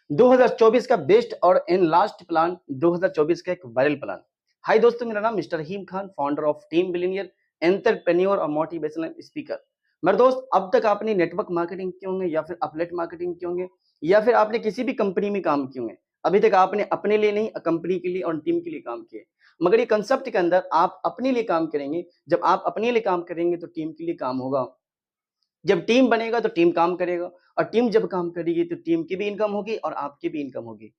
2024 का बेस्ट और in last plan, 2024 का एक वायरल प्लान। हाय दोस्तों, मेरा नाम mister Rahim Khan, founder of team billionaire, entrepreneur और मोटिवेशनल स्पीकर। मेरे दोस्त, अब तक आपने नेटवर्क मार्केटिंग किए होंगे या फिर अपलेट मार्केटिंग किए होंगे या फिर आपने किसी भी कंपनी में काम किए होंगे। अभी तक आपने अपने लिए नहीं, कंपनी के लिए और टीम के लिए काम किए। मगर ये कंसेप्ट के अंदर आप अपने लिए काम करेंगे। जब आप अपने लिए काम करेंगे तो टीम के लिए काम होगा। जब टीम बनेगा तो टीम काम करेगा और टीम जब काम करेगी तो टीम की भी इनकम होगी और आपकी भी इनकम होगी।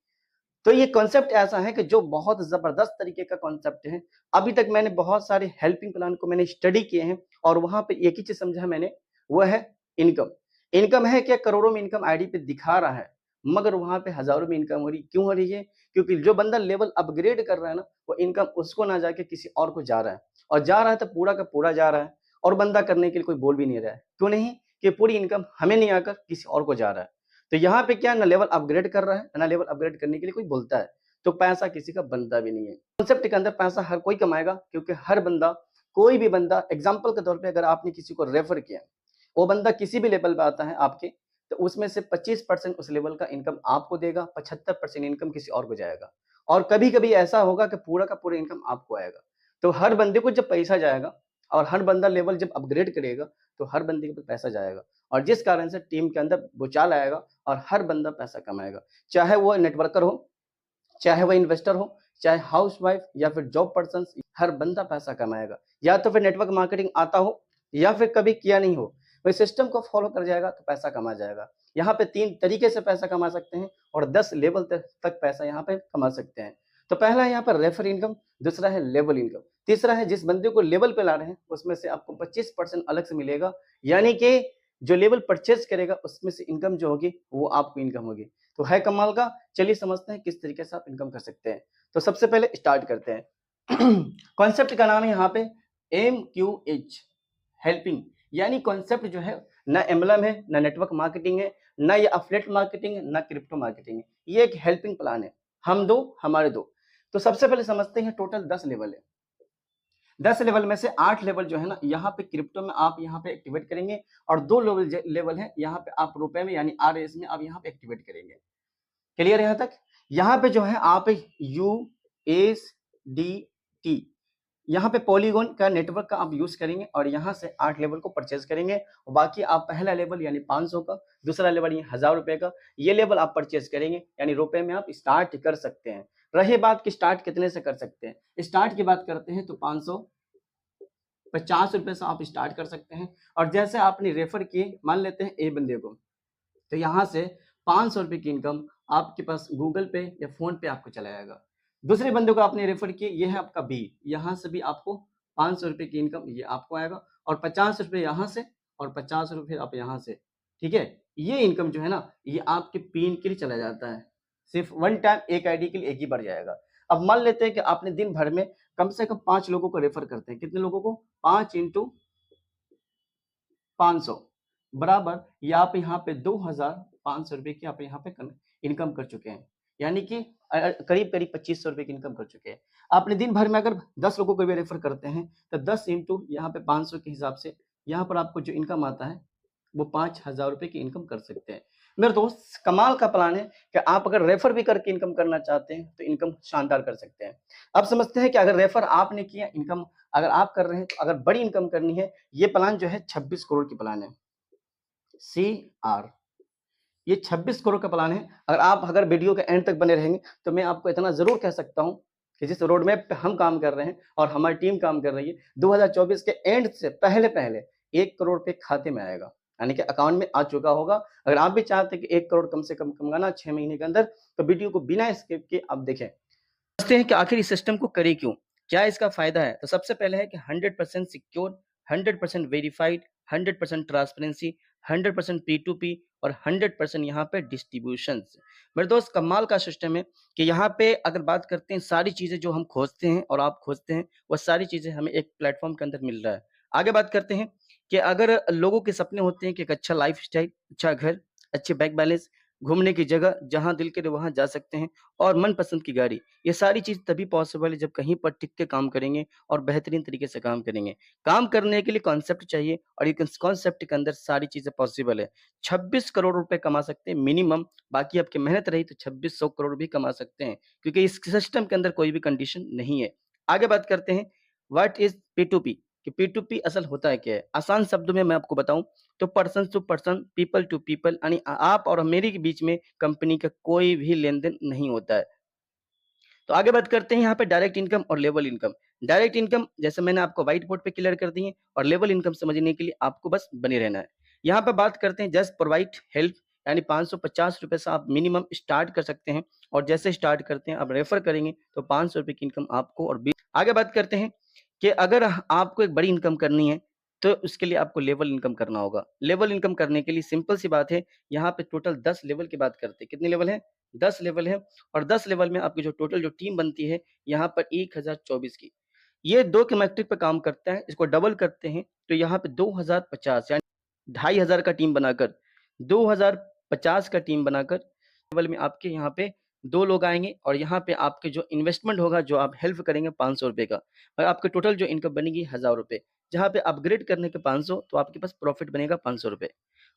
तो ये कॉन्सेप्ट ऐसा है कि जो बहुत जबरदस्त तरीके का कॉन्सेप्ट है। अभी तक मैंने बहुत सारे हेल्पिंग प्लान को मैंने स्टडी किए हैं और वहां पे एक ही चीज समझा मैंने, वो है इनकम। इनकम है क्या? करोड़ों में इनकम आईडी पे दिखा रहा है, मगर वहां पे हजारों में इनकम हो रही। क्यों हो रही है? क्योंकि जो बंदा लेवल अपग्रेड कर रहा है ना, वो इनकम उसको ना जाके किसी और को जा रहा है, और जा रहा है तो पूरा का पूरा जा रहा है, और बंदा करने के लिए कोई बोल भी नहीं रहा है। क्यों नहीं? कि पूरी इनकम हमें नहीं आकर किसी और को जा रहा है। तो यहाँ पे क्या, ना लेवल अपग्रेड कर रहा है, ना लेवल अपग्रेड करने के लिए कोई बोलता है। तो पैसा किसी का बनता भी नहीं है। कॉन्सेप्ट के अंदर पैसा हर कोई कमाएगा, क्योंकि हर बंदा, कोई भी बंदा, एग्जांपल के तौर पे अगर आपने किसी को रेफर किया, वो बंदा किसी भी लेवल पे आता है आपके, तो उसमें से 25% उस लेवल का इनकम आपको देगा, 75% इनकम किसी और को जाएगा। और कभी कभी ऐसा होगा कि पूरा का पूरा इनकम आपको आएगा। तो हर बंदे को जब पैसा जाएगा और हर बंदा लेवल जब अपग्रेड करेगा, तो हर बंदे के पास पैसा जाएगा, और जिस कारण से टीम के अंदर भूचाल आएगा और हर बंदा पैसा कमाएगा। चाहे वो नेटवर्कर हो, चाहे वह इन्वेस्टर हो, चाहे हाउसवाइफ या फिर जॉब पर्सन, हर बंदा पैसा कमाएगा। या तो फिर नेटवर्क मार्केटिंग आता हो या फिर कभी किया नहीं हो, वही सिस्टम को फॉलो कर जाएगा तो पैसा कमा जाएगा। यहाँ पे 3 तरीके से पैसा कमा सकते हैं और 10 लेवल तक पैसा यहाँ पे कमा सकते हैं। तो पहला है यहाँ पर रेफर इनकम, दूसरा है लेवल इनकम, तीसरा है जिस बंदे को लेवल पे ला रहे हैं उसमें से आपको 25% अलग से मिलेगा, यानी कि जो लेवल परचेज करेगा उसमें से इनकम जो होगी वो आपको इनकम होगी। तो है कमाल का। चलिए समझते हैं किस तरीके से आप इनकम कर सकते हैं। तो सबसे पहले स्टार्ट करते हैं। कॉन्सेप्ट का नाम है यहाँ पे MQH, हेल्पिंग। यानी कॉन्सेप्ट जो है, ना एम्बलम है, ना नेटवर्क मार्केटिंग है, ना ये अफिलिएट मार्केटिंग है, ना क्रिप्टो मार्केटिंग है। ये एक हेल्पिंग प्लान है। हम दो, हमारे दो। तो सबसे पहले समझते हैं, टोटल 10 लेवल है। 10 लेवल में से 8 लेवल जो है ना, यहाँ पे क्रिप्टो में आप यहाँ पे एक्टिवेट करेंगे, और 2 लेवल है यहाँ पे आप रुपए में यानी RS में आप यहाँ पे एक्टिवेट करेंगे। क्लियर यहाँ तक? यहाँ पे जो है आप USDT, यहाँ पे पॉलीगॉन का नेटवर्क का आप यूज करेंगे और यहाँ से 8 लेवल को परचेज करेंगे, और बाकी आप पहला लेवल यानी 500 का, दूसरा लेवल ये 1000 रुपए का, ये लेवल आप परचेज करेंगे, यानी रुपए में आप स्टार्ट कर सकते हैं। रही बात कि स्टार्ट कितने से कर सकते हैं, स्टार्ट की बात करते हैं तो 550 रुपए से आप स्टार्ट कर सकते हैं। और जैसे आपने रेफर किए, मान लेते हैं ए बंदे को, तो यहाँ से 500 रुपए की इनकम आपके पास गूगल पे या फोन पे आपको चला जाएगा। दूसरे बंदे को आपने रेफर किए, ये है आपका बी, यहाँ से भी आपको 500 रुपए की इनकम ये आपको आएगा, और 50 रुपए यहाँ से और 50 रुपए आप यहाँ से। ठीक है, ये इनकम जो है ना, ये आपके पिन के लिए चला जाता है। सिर्फ वन टाइम एक आईडी के लिए एक ही बढ़ जाएगा। अब मान लेते हैं कि आपने दिन भर में कम से कम 5 लोगों को रेफर करते हैं। कितने लोगों को? 5 × 500 बराबर, या आप यहाँ पे 2500 रुपए की आप यहाँ पे इनकम कर चुके हैं, यानी कि करीब करीब 2500 रुपए की इनकम कर चुके हैं। आपने दिन भर में अगर 10 लोगों को भी रेफर करते हैं तो 10 × यहाँ पे 500 के हिसाब से यहाँ पर आपको जो इनकम आता है वो 5000 रुपए की इनकम कर सकते हैं। मेरे दोस्त, कमाल का प्लान है कि आप अगर रेफर भी करके इनकम करना चाहते हैं तो इनकम शानदार कर सकते हैं। अब समझते हैं कि अगर रेफर आपने किया, इनकम अगर आप कर रहे हैं, तो अगर बड़ी इनकम करनी है, ये प्लान जो है 26 करोड़ की प्लान है। CR, ये 26 करोड़ का प्लान है। अगर वीडियो के एंड तक बने रहेंगे तो मैं आपको इतना जरूर कह सकता हूं कि जिस रोड मैप पे हम काम कर रहे हैं और हमारी टीम काम कर रही है, 2024 के एंड से पहले पहले 1 करोड़ पे खाते में आएगा, यानी कि अकाउंट में आ चुका होगा। अगर आप भी चाहते हैं कि 1 करोड़ कम से कम कमाना 6 महीने के अंदर, तो वीडियो को बिना स्किप के आप देखें। समझते हैं कि आखिर इस सिस्टम को करें क्यों, क्या इसका फायदा है। तो सबसे पहले है कि 100% सिक्योर, 100% वेरीफाइड, 100% ट्रांसपेरेंसी, 100% P2P और 100% यहाँ पे डिस्ट्रीब्यूशन। मेरे दोस्त, कमाल का सिस्टम है कि यहाँ पे अगर बात करते हैं, सारी चीजें जो हम खोजते हैं और आप खोजते हैं, वो सारी चीजें हमें एक प्लेटफॉर्म के अंदर मिल रहा है। आगे बात करते हैं कि अगर लोगों के सपने होते हैं कि एक अच्छा लाइफ स्टाइल, अच्छा घर, अच्छे बैंक बैलेंस, घूमने की जगह, जहाँ दिल करे वहाँ जा सकते हैं और मनपसंद की गाड़ी। ये सारी चीज़ तभी पॉसिबल है जब कहीं पर टिक के काम करेंगे और बेहतरीन तरीके से काम करेंगे। काम करने के लिए कॉन्सेप्ट चाहिए और ये कॉन्सेप्ट के अंदर सारी चीज़ें पॉसिबल है। 26 करोड़ रुपए कमा सकते हैं मिनिमम, बाकी आपकी मेहनत रही तो 2600 करोड़ भी कमा सकते हैं, क्योंकि इस सिस्टम के अंदर कोई भी कंडीशन नहीं है। आगे बात करते हैं, व्हाट इज़ P2P कि P2P असल होता है क्या है? आसान शब्दों में मैं आपको बताऊँ तो person to person, people to people, यानी आप और मेरे के बीच में कंपनी का कोई भी लेन-देन नहीं होता है। तो आगे बात करते हैं यहाँ पे डायरेक्ट इनकम और लेवल इनकम। डायरेक्ट इनकम जैसे मैंने आपको व्हाइट बोर्ड पे क्लियर कर दी है और लेवल इनकम समझने के लिए आपको बस बने रहना है। यहाँ पे बात करते हैं जस्ट प्रोवाइड हेल्प, यानी ₹550 से आप मिनिमम स्टार्ट कर सकते हैं और जैसे स्टार्ट करते हैं आप रेफर करेंगे तो ₹500 की इनकम आपको और आगे बात करते हैं कि अगर आपको एक बड़ी इनकम करनी है तो उसके लिए आपको लेवल इनकम करना होगा। लेवल इनकम करने के लिए सिंपल सी बात है, यहाँ पे टोटल 10 लेवल की बात करते हैं। कितने लेवल हैं? 10 लेवल है और 10 लेवल में आपकी जो टोटल जो टीम बनती है यहाँ पर 1024 की। ये 2 के मैट्रिक पे काम करता है, इसको डबल करते हैं तो यहाँ पे 2050 यानी 2500 का टीम बनाकर 2050 का टीम बनाकर लेवल में आपके यहाँ पे 2 लोग आएँगे और यहाँ पे आपके जो इन्वेस्टमेंट होगा, जो आप हेल्प करेंगे ₹500 का और आपके टोटल जो इनकम बनेगी ₹1000। जहाँ पे अपग्रेड करने के 500 तो आपके पास प्रॉफिट बनेगा ₹500।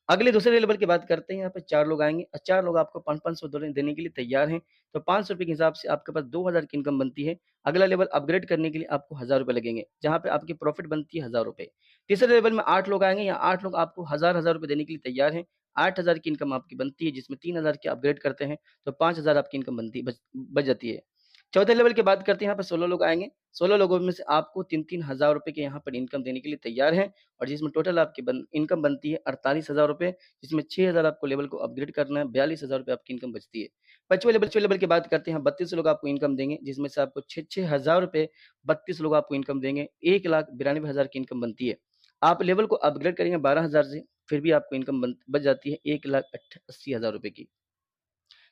अगले दूसरे लेवल की बात करते हैं, यहाँ पे 4 लोग आएँगे और 4 लोग आपको 500-500 देने के लिए तैयार हैं। तो ₹500 के हिसाब से आपके पास 2000 की इनकम बनती है। अगला लेवल अपग्रेड करने के लिए आपको ₹1000 लगेंगे, जहाँ पे आपकी प्रॉफिट बनती है ₹1000। तीसरे लेवल में 8 लोग आएँगे, यहाँ 8 लोग आपको ₹1000 देने के लिए तैयार हैं। 8000 की इनकम आपकी बनती है, जिसमें 3000 के अपग्रेड करते हैं, तो 5000 आपकी इनकम बनती बच जाती है। चौथे लेवल की बात करते हैं, यहाँ पे 16 लोग आएँगे। 16 लोगों में से आपको 3-3 हज़ार रुपए के यहाँ पर इनकम देने के लिए तैयार हैं और जिसमें टोटल आपकी इनकम बनती है 48,000 रुपए, जिसमें 6000 आपको लेवल को अपग्रेड करना है, 42,000 रुपए आपकी इनकम बचती है। पाँचवें लेवल की बात करते हैं, 32 लोग आपको इनकम देंगे, जिसमें से आपको 6-6 हज़ार रुपए 32 लोग आपको इनकम देंगे, 1,92,000 की इनकम बनती है। आप लेवल को अपग्रेड करेंगे 12,000 से, फिर भी आपको इनकम बच जाती है 1,80,000 रुपए की।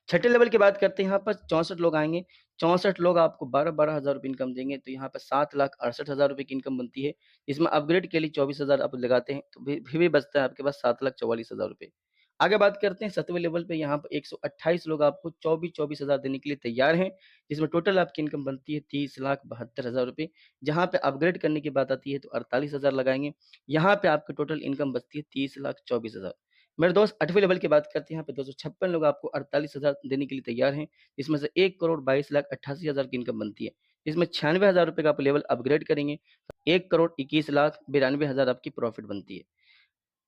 छठे लेवल की बात करते हैं, यहाँ पर 64 लोग आएँगे, 64 लोग आपको 12-12 हज़ार रुपए इनकम देंगे, तो यहाँ पर 7,68,000 रुपए की इनकम बनती है। इसमें अपग्रेड के लिए 24,000 आप लगाते हैं, तो फिर भी बचता है आपके पास 7,44,000 रुपए। आगे बात करते हैं 7वें लेवल पे, यहाँ पे 128 लोग आपको 24-24 हज़ार देने के लिए तैयार हैं, जिसमें टोटल आपकी इनकम बनती है 30,72,000 रुपए। जहाँ पे अपग्रेड करने की बात आती है तो 48,000 लगाएँगे, यहाँ पे आपकी टोटल इनकम बचती है 30,24,000। मेरे दोस्त 8वें लेवल की बात करते हैं, यहाँ पे 256 लोग आपको 48,000 देने के लिए तैयार हैं, इसमें से 1,22,88,000 की इनकम बनती है। इसमें 96,000 रुपए का आप लेवल अपग्रेड करेंगे, 1,21,92,000 आपकी प्रॉफिट बनती है।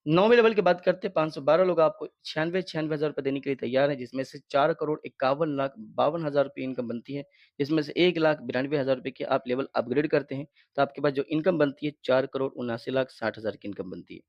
9वें लेवल की बात करते हैं, 512 लोग आपको 96,96,000 रुपए देने के लिए तैयार हैं, जिसमें से 4,51,52,000 रुपए इनकम बनती है, जिसमें से 1,92,000 रुपए की आप लेवल अपग्रेड करते हैं, तो आपके पास जो इनकम बनती है 4,79,60,000 की इनकम बनती है।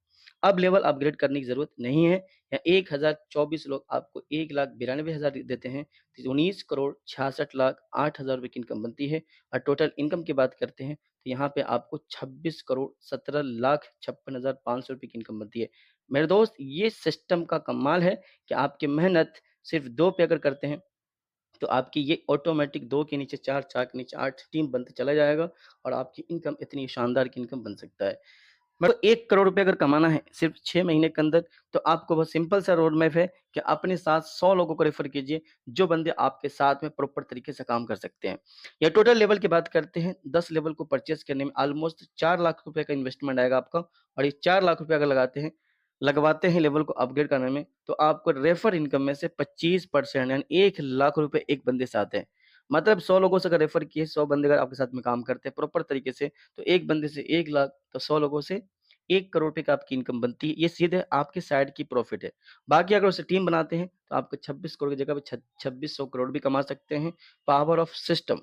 अब लेवल अपग्रेड करने की ज़रूरत नहीं है, या 1,024 लोग आपको 1,92,000 देते हैं, तो 19,66,08,000 रुपए की इनकम बनती है और टोटल इनकम की बात करते हैं, तो यहाँ पे आपको 26,17,56,500 रुपए की इनकम बनती है। मेरे दोस्त, ये सिस्टम का कमाल है कि आपकी मेहनत सिर्फ़ 2 पे अगर करते हैं, तो आपकी ये ऑटोमैटिक 2 के नीचे 4, 4 के नीचे 8 टीम बनते चला जाएगा और आपकी इनकम इतनी शानदार की इनकम बन सकता है। मतलब 1 करोड़ रुपए अगर कमाना है सिर्फ़ 6 महीने के अंदर, तो आपको बस सिंपल सा रोड मैप है कि अपने साथ 100 लोगों को रेफ़र कीजिए, जो बंदे आपके साथ में प्रॉपर तरीके से काम कर सकते हैं। या टोटल लेवल की बात करते हैं, 10 लेवल को परचेज़ करने में ऑलमोस्ट 4 लाख रुपए का इन्वेस्टमेंट आएगा आपका और ये 4 लाख रुपए अगर लगवाते हैं लेवल को अपग्रेड करने में, तो आपको रेफ़र इनकम में से 25% यानी 1 लाख रुपए एक बंदे से आते हैं। मतलब 100 लोगों से अगर रेफ़र किए, 100 बंदे अगर आपके साथ में काम करते हैं प्रॉपर तरीके से, तो एक बंदे से 1 लाख, तो 100 लोगों से 1 करोड़ रुपए का आपकी इनकम बनती है। ये सीधे आपके साइड की प्रॉफ़िट है। बाकी अगर उससे टीम बनाते हैं, तो आपको 26 करोड़ की जगह पे 2600 करोड़ भी कमा सकते हैं। Power of system.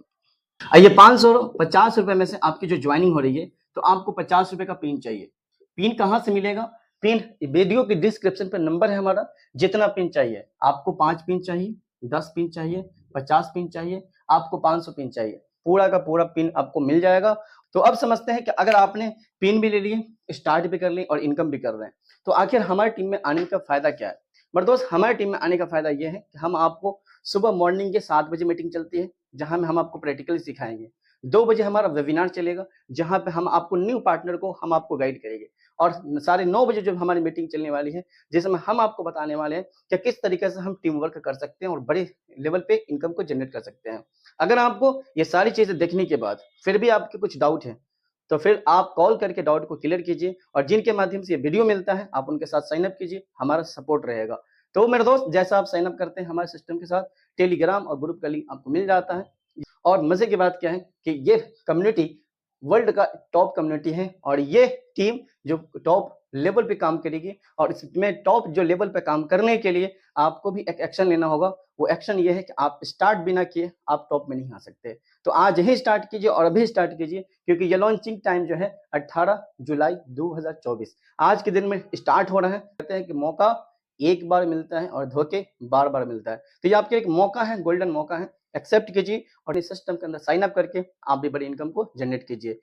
ये 550 रुपए में से आपकी जो ज्वाइनिंग हो रही है, तो आपको 50 रुपए का पिन चाहिए। पिन कहाँ से मिलेगा? पिन वीडियो के डिस्क्रिप्शन पे नंबर है हमारा, जितना पिन चाहिए। आपको 5 पिन चाहिए, 10 पिन चाहिए, 50 पिन चाहिए, आपको 500 पिन चाहिए, पूरा का पूरा पिन आपको मिल जाएगा। तो अब समझते हैं कि अगर आपने पिन भी ले लिए, स्टार्ट भी कर ली और इनकम भी कर रहे हैं, तो आखिर हमारी टीम में आने का फायदा क्या है? मेरे दोस्त, हमारी टीम में आने का फायदा ये है कि हम आपको सुबह मॉर्निंग के 7 बजे मीटिंग चलती है, जहाँ में हम आपको प्रैक्टिकली सिखाएंगे। 2 बजे हमारा वेबिनार चलेगा, जहाँ पे हम आपको न्यू पार्टनर को हम आपको गाइड करेंगे। और साढ़े 9 बजे जो हमारी मीटिंग चलने वाली है, जिसमें हम आपको बताने वाले हैं कि किस तरीके से हम टीम वर्क कर सकते हैं और बड़े लेवल पे इनकम को जनरेट कर सकते हैं। अगर आपको ये सारी चीज़ें देखने के बाद फिर भी आपके कुछ डाउट है, तो फिर आप कॉल करके डाउट को क्लियर कीजिए, और जिनके माध्यम से ये वीडियो मिलता है, आप उनके साथ साइन अप कीजिए, हमारा सपोर्ट रहेगा। तो मेरे दोस्त, जैसा आप साइन अप करते हैं हमारे सिस्टम के साथ, टेलीग्राम और ग्रुप का लिंक आपको मिल जाता है। और मजे की बात क्या है कि ये कम्युनिटी वर्ल्ड का टॉप कम्युनिटी है, और ये टीम जो टॉप लेवल पे काम करेगी, और इसमें टॉप जो लेवल पे काम करने के लिए आपको भी एक एक्शन लेना होगा। वो एक्शन ये है कि आप स्टार्ट बिना किए आप टॉप में नहीं आ सकते। तो आज ही स्टार्ट कीजिए और अभी स्टार्ट कीजिए, क्योंकि ये लॉन्चिंग टाइम जो है 18 जुलाई 2024 आज के दिन में स्टार्ट हो रहा है। कहते हैं कि मौका एक बार मिलता है और धोखे बार बार मिलता है। तो ये आपके एक मौका है, गोल्डन मौका है, एक्सेप्ट कीजिए और इस सिस्टम के अंदर साइन अप करके आप भी बड़ी इनकम को जनरेट कीजिए।